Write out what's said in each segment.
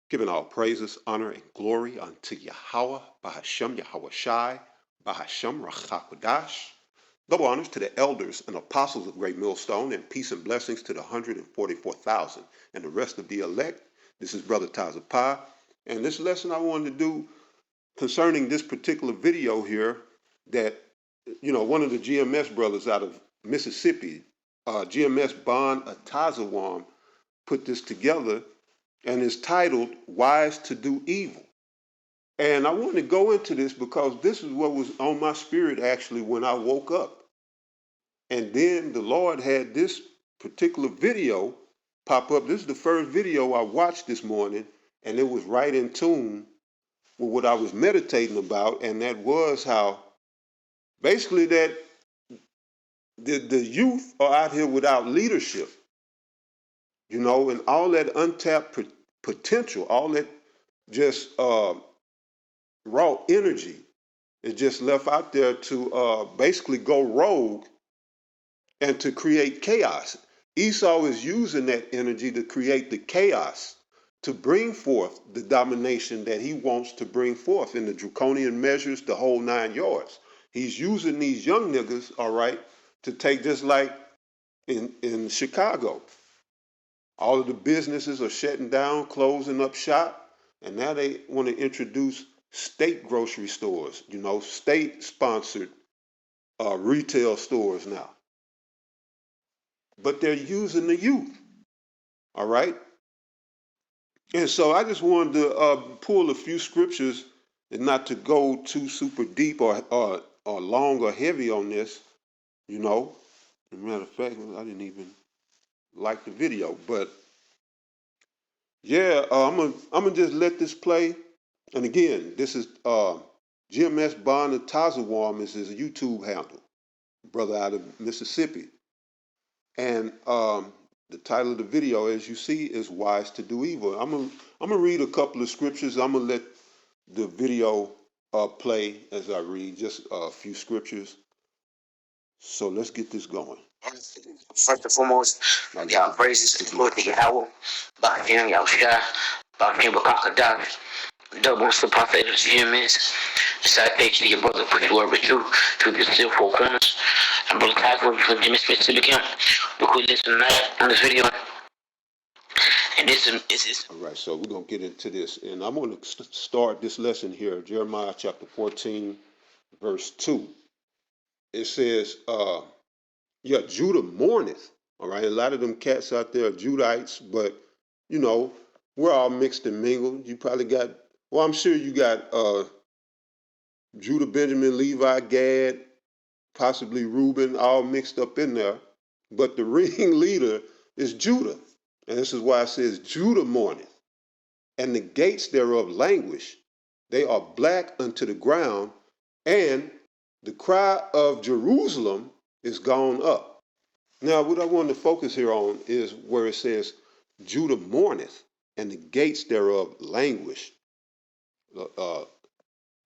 Giving all praises, honor, and glory unto Yahweh, Bahashem Yahweh Shai, Bahashem Rachakodash. Double honors to the elders and apostles of Great Millstone, and peace and blessings to the 144,000 and the rest of the elect. This is Brother Tazapah, and this lesson I wanted to do concerning this particular video here that, one of the GMS brothers out of Mississippi, GMS Bond Atazawam, put this together, and it's titled Wise to Do Evil. And I want to go into this because this is what was on my spirit actually when I woke up. And then the Lord had this particular video pop up. This is the first video I watched this morning, and it was right in tune with what I was meditating about, and that was how basically that the youth are out here without leadership, and all that untapped potential, all that just raw energy is just left out there to basically go rogue and to create chaos. Esau is using that energy to create the chaos, to bring forth the domination that he wants to bring forth in the draconian measures, the whole 9 yards. He's using these young niggas, all right, to take, just like in Chicago. All of the businesses are shutting down, closing up shop, and now they want to introduce state grocery stores, state-sponsored retail stores now. But they're using the youth, all right? And so I just wanted to pull a few scriptures and not to go too super deep or long or heavy on this, As a matter of fact, I didn't even like the video, but yeah, I'm gonna just let this play. And again, this is GMS Bond Tazawam is his YouTube handle, brother out of Mississippi. And the title of the video, as you see, is Wise to Do Evil. I'm gonna read a couple of scriptures. I'm gonna let the video play as I read just a few scriptures. So let's get this going. First and foremost, y'all praises to the Lord the Yahweh, Bahashem Yahushua, Bahashem Bakakadash, double the prophet of GMS. Citation your brother put your word with you to the still four corners. And brother Tackle from Jimmy Smith to become. We could listen tonight on this video. And this is. All right, so we're going to get into this. And I'm going to start this lesson here, Jeremiah chapter 14, verse 2. It says, Judah mourneth. All right, a lot of them cats out there are Judites, but, we're all mixed and mingled. You probably got, I'm sure you got Judah, Benjamin, Levi, Gad, possibly Reuben, all mixed up in there. But the ringleader is Judah. And this is why it says, Judah mourneth, and the gates thereof languish. They are black unto the ground, and the cry of Jerusalem is gone up. Now, what I want to focus here on is where it says, Judah mourneth, and the gates thereof languish.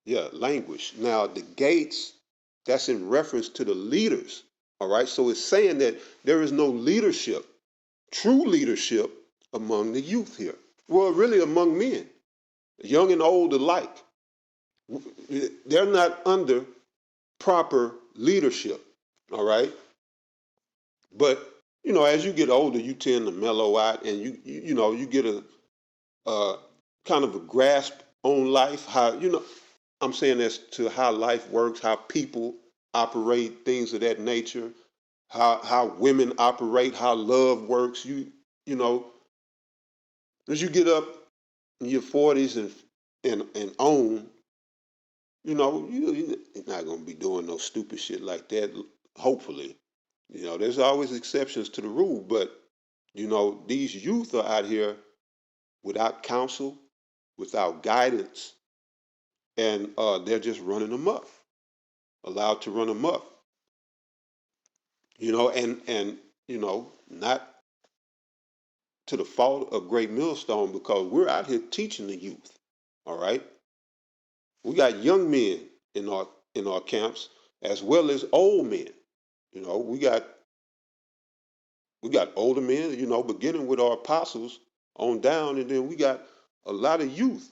Languish. Now, the gates, that's in reference to the leaders. All right, so it's saying that there is no leadership, true leadership among the youth here. Well, really among men, young and old alike. They're not under proper leadership, all right? But, as you get older, you tend to mellow out, and you get a kind of a grasp on life, how, I'm saying as to how life works, how people operate, things of that nature, how women operate, how love works. You know, as you get up in your 40s and on, you're not gonna be doing no stupid shit like that. Hopefully, there's always exceptions to the rule, but these youth are out here without counsel, without guidance, and they're just running amok, allowed to run amok. And not to the fault of Great Millstone, because we're out here teaching the youth. All right, we got young men in our camps as well as old men. We got older men. Beginning with our apostles on down, and then we got A lot of youth,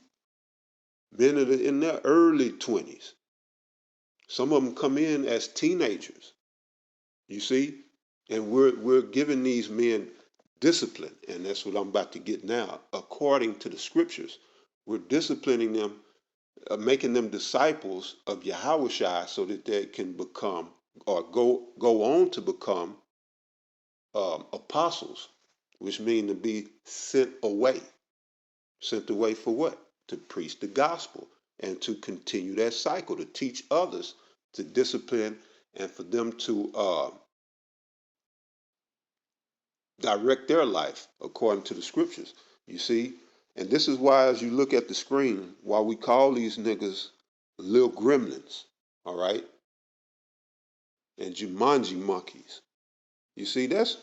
men that are in their early 20s. Some of them come in as teenagers, you see, and we're giving these men discipline, and that's what I'm about to get now. According to the scriptures, we're disciplining them, making them disciples of Yahushua, so that they can become or go on to become apostles, which mean to be sent away. Sent away for what? To preach the gospel and to continue that cycle, to teach others, to discipline, and for them to direct their life according to the scriptures. You see? And this is why, as you look at the screen, why we call these niggas little gremlins, all right? And Jumanji monkeys. You see, that's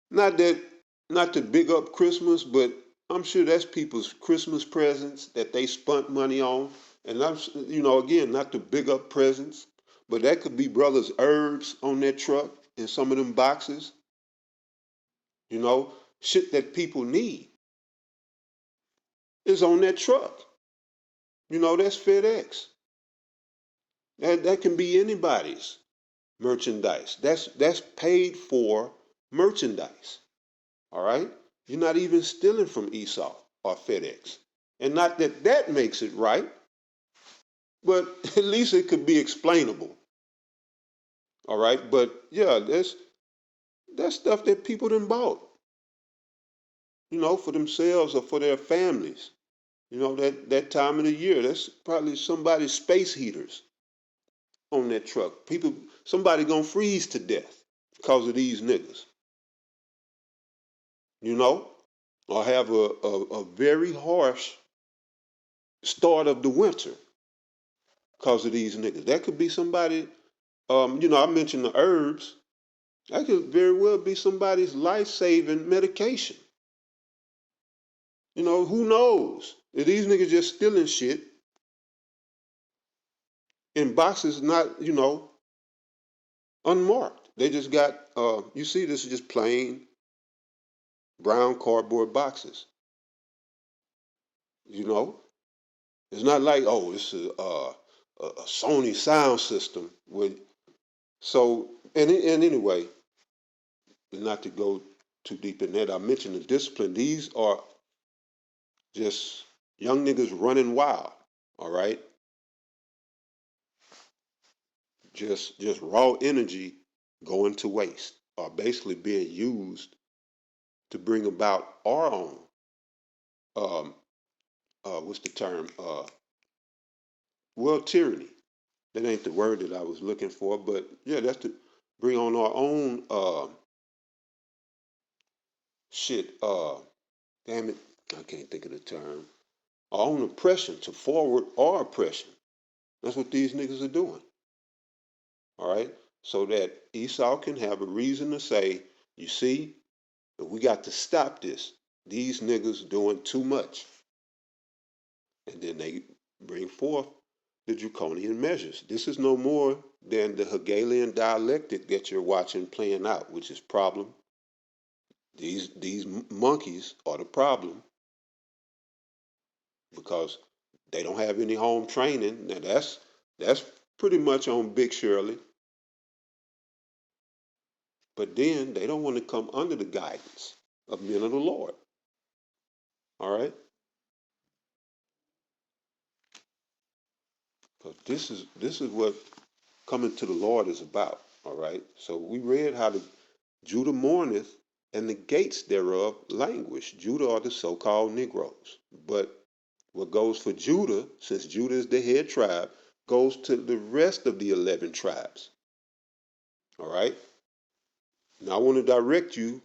not that, not to big up Christmas, but I'm sure that's people's Christmas presents that they spent money on. And I'm, again, not to big up presents, but that could be brothers' herbs on their truck in some of them boxes. You know, shit that people need is on that truck. You know, that's FedEx. That can be anybody's merchandise. That's paid for merchandise. All right? You're not even stealing from Esau or FedEx. And not that that makes it right, but at least it could be explainable. All right? But yeah, that's stuff that people done bought, for themselves or for their families. That time of the year, that's probably somebody's space heaters on that truck. Somebody gonna freeze to death because of these niggas, or have a very harsh start of the winter because of these niggas. That could be somebody, I mentioned the herbs. That could very well be somebody's life-saving medication. Who knows? If these niggas just stealing shit in boxes not, unmarked. They just got, you see, this is just plain brown cardboard boxes. It's not like, oh, this is a Sony sound system. And anyway, not to go too deep in that, I mentioned the discipline. These are just young niggas running wild, all right? Just raw energy going to waste, or basically being used to bring about our own, what's the term? Tyranny. That ain't the word that I was looking for, but yeah, that's to bring on our own shit. Damn it, I can't think of the term. Our own oppression, to forward our oppression. That's what these niggas are doing. All right, so that Esau can have a reason to say, you see, we got to stop this. These niggas doing too much. And then they bring forth the draconian measures. This is no more than the Hegelian dialectic that you're watching playing out, which is problem. These monkeys are the problem because they don't have any home training. Now that's pretty much on Big Shirley. But then they don't want to come under the guidance of men of the Lord. All right? Because this is what coming to the Lord is about. All right? So we read how the Judah mourneth, and the gates thereof languish. Judah are the so-called Negroes. But what goes for Judah, since Judah is the head tribe, goes to the rest of the 11 tribes. All right? Now I want to direct you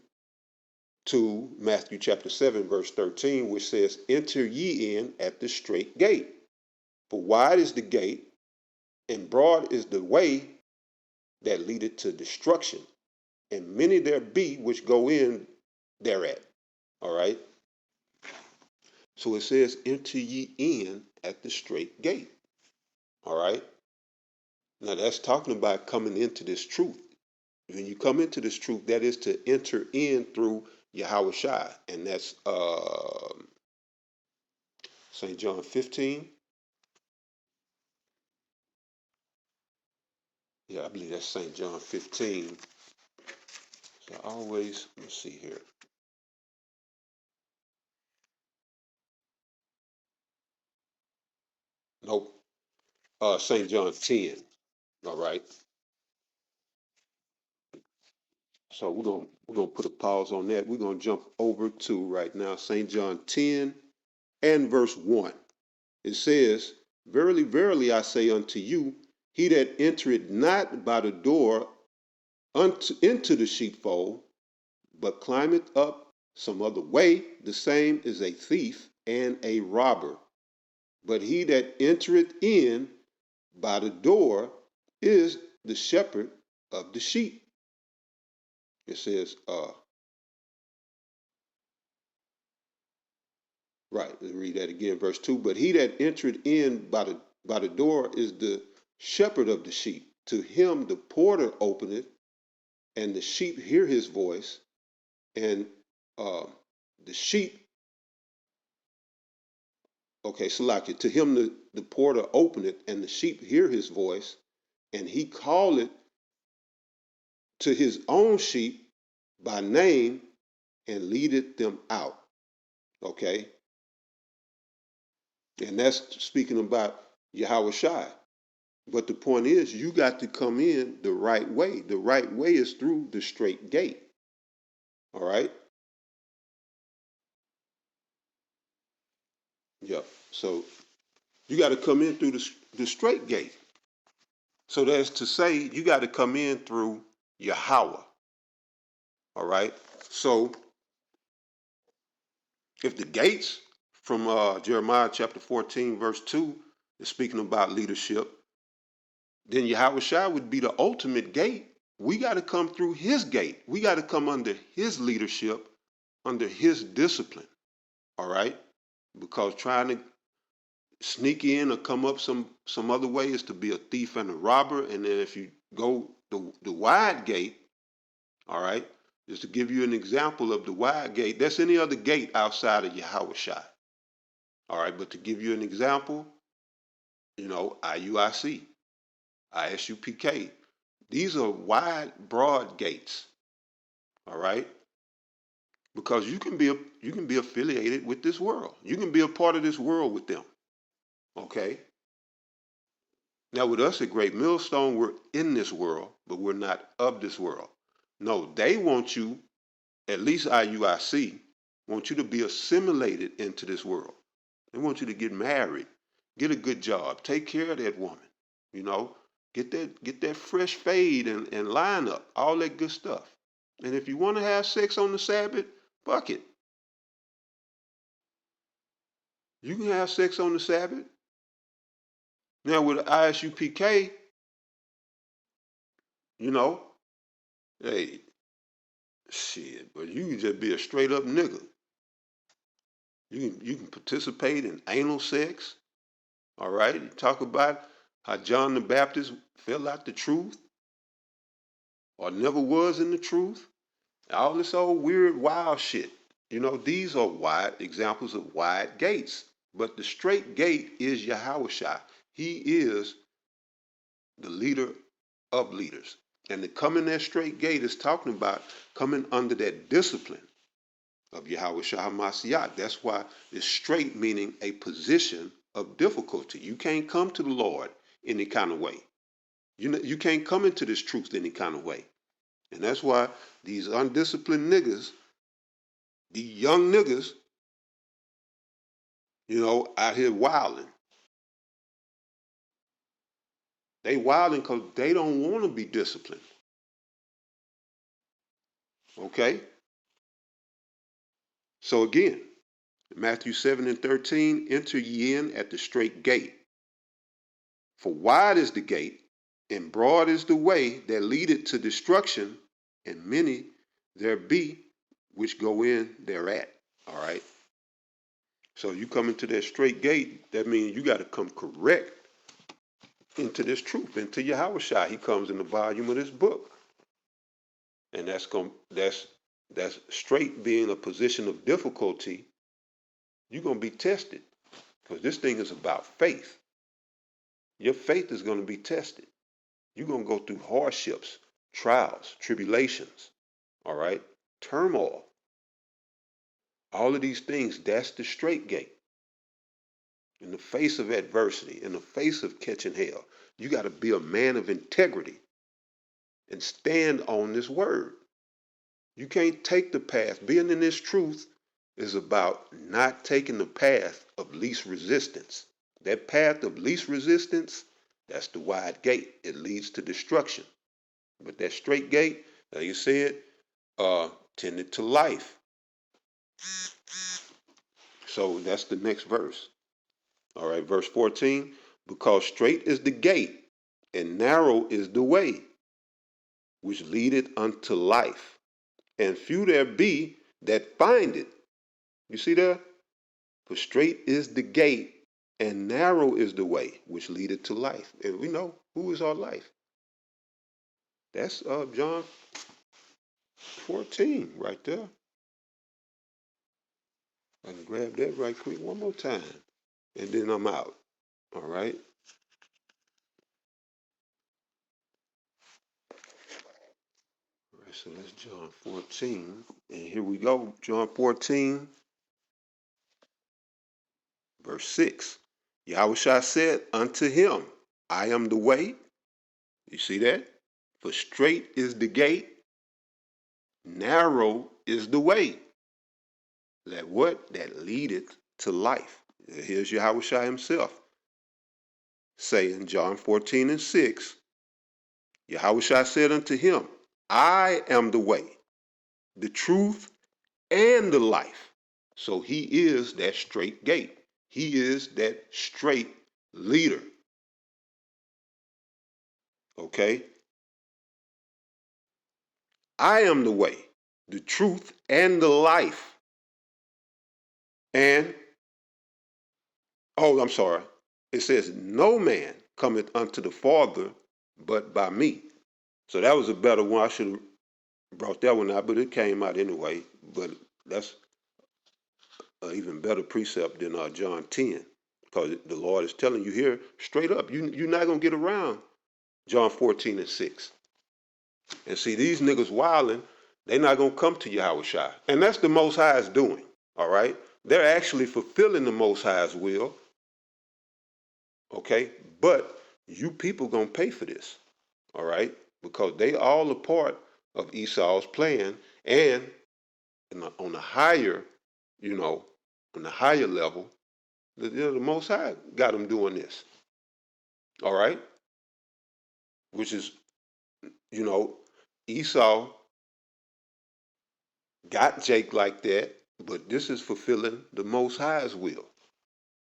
to Matthew chapter 7, verse 13, which says, enter ye in at the straight gate. For wide is the gate, and broad is the way that leadeth to destruction, and many there be which go in thereat. All right? So it says, enter ye in at the straight gate. All right? Now that's talking about coming into this truth. When you come into this truth, that is to enter in through Yahweh Shai. And that's St. John 15. Yeah, I believe that's St. John 15. So let's see here. Nope. St. John 10. All right. So we're gonna put a pause on that. We're gonna jump over to right now St. John 10 and verse 1. It says, Verily, verily, I say unto you, he that entereth not by the door into the sheepfold, but climbeth up some other way, the same is a thief and a robber. But he that entereth in by the door is the shepherd of the sheep. It says, right, let's read that again, verse 2. But he that entered in by the door is the shepherd of the sheep. To him the porter openeth, and the sheep hear his voice, and uh, the sheep, okay, Salakia, to him the porter openeth, and the sheep hear his voice, and he calleth to his own sheep by name, and leadeth them out. Okay, and that's speaking about Yahweh Shai. But the point is, you got to come in the right way. The right way is through the straight gate. All right? Yep. So you got to come in through the straight gate. So that's to say, you got to come in through Yahweh. All right? So if the gates from Jeremiah chapter 14, verse 2 is speaking about leadership, then Yahweh Shai would be the ultimate gate. We got to come through his gate. We got to come under his leadership, under his discipline. All right? Because trying to sneak in or come up some other way is to be a thief and a robber. And then if you go the wide gate, all right, just to give you an example of the wide gate, that's any other gate outside of Yahweh Shai. All right, but to give you an example, IUIC, ISUPK, these are wide, broad gates. All right, because you can be affiliated with this world. You can be a part of this world with them. Okay. Now, with us at Great Millstone, we're in this world, but we're not of this world. No, they want you, at least IUIC, want you to be assimilated into this world. They want you to get married, get a good job, take care of that woman, you know, get that fresh fade and line up, all that good stuff. And if you want to have sex on the Sabbath, fuck it. You can have sex on the Sabbath. Now with ISUPK, you know, hey, shit, but you can just be a straight up nigga. You can participate in anal sex. All right. You talk about how John the Baptist fell out the truth or never was in the truth. All this old weird wild shit. These are wide examples of wide gates. But the straight gate is Yahweh Shai. He is the leader of leaders. And to come in that straight gate is talking about coming under that discipline of Yahweh Shah HaMashiach. That's why it's straight, meaning a position of difficulty. You can't come to the Lord any kind of way. You can't come into this truth any kind of way. And that's why these undisciplined niggas, the young niggas, out here wilding. They wilding because they don't want to be disciplined. Okay? So again, Matthew 7 and 13, enter ye in at the straight gate. For wide is the gate, and broad is the way that leadeth to destruction, and many there be which go in thereat. All right. So you come into that straight gate, that means you got to come correct into this truth, into Yahweh Shai. He comes in the volume of this book. And that's straight being a position of difficulty. You're gonna be tested. Because this thing is about faith. Your faith is going to be tested. You're going to go through hardships, trials, tribulations, all right? Turmoil. All of these things, that's the straight gate. In the face of adversity, in the face of catching hell, you got to be a man of integrity and stand on this word. You can't take the path. Being in this truth is about not taking the path of least resistance. That path of least resistance, that's the wide gate. It leads to destruction. But that straight gate, like you said, tended to life. So that's the next verse. All right, verse 14. Because straight is the gate, and narrow is the way, which leadeth unto life, and few there be that find it. You see there? For straight is the gate, and narrow is the way, which leadeth to life. And we know who is our life. That's John 14 right there. I can grab that right quick one more time, and then I'm out. All right. All right, so that's John 14. And here we go. John 14, verse 6. Yahushua said unto him, I am the way. You see that? For straight is the gate, narrow is the way. That what? That leadeth to life. Here's Yahushua himself saying, John 14 and 6, Yahushua said unto him, I am the way, the truth, and the life. So he is that straight gate. He is that straight leader. Okay? I am the way, the truth, and the life. And, oh, I'm sorry. It says, no man cometh unto the Father but by me. So that was a better one. I should have brought that one out, but it came out anyway. But that's an even better precept than John 10, because the Lord is telling you here straight up, you're not going to get around John 14 and 6. And see, these niggas wilding, they're not going to come to Yahushua. And that's the Most High's doing, all right? They're actually fulfilling the Most High's will, okay? But you people going to pay for this, all right? Because they all a part of Esau's plan. And on the higher, on the higher level, the Most High got them doing this, all right? Which is, Esau got Jake like that, but this is fulfilling the Most High's will.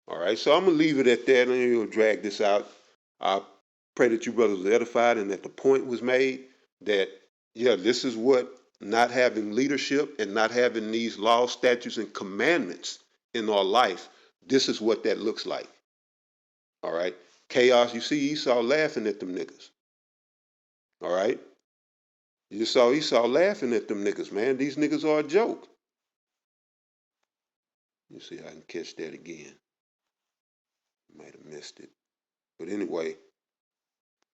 All right, so I'm going to leave it at that, and you'll drag this out. I pray that you brothers are edified and that the point was made that, yeah, this is what not having leadership and not having these laws, statutes, and commandments in our life, this is what that looks like. All right, chaos. You see Esau laughing at them niggas. All right, you saw Esau laughing at them niggas, man. These niggas are a joke. You see, I can catch that again. Might have missed it. But anyway,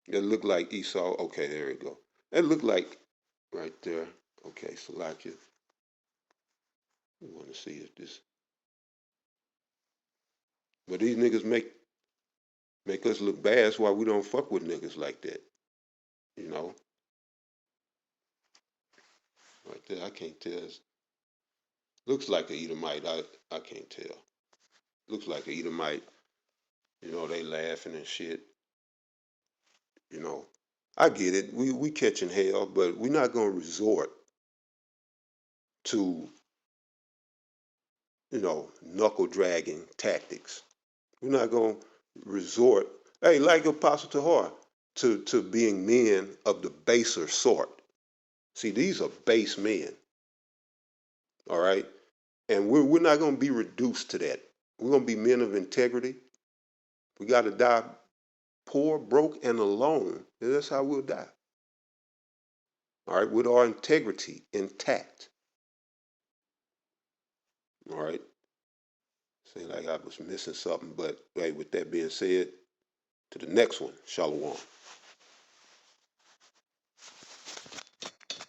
it looked like Esau. Okay, there we go. It looked like right there. Okay, Salakia. We want to see if this. But these niggas make us look bad. That's why we don't fuck with niggas like that. You know? Right there, I can't tell. Looks like a Edomite. I can't tell. Looks like a Edomite. They laughing and shit. I get it. We catching hell, but we're not gonna resort to, knuckle dragging tactics. We're not gonna resort, hey, like Apostle Tahar, to being men of the baser sort. See, these are base men, all right? And we're not gonna be reduced to that. We're gonna be men of integrity. We gotta die poor, broke, and alone. And that's how we'll die. All right, with our integrity intact. All right. Seemed like I was missing something, but hey, with that being said, to the next one, Shalom.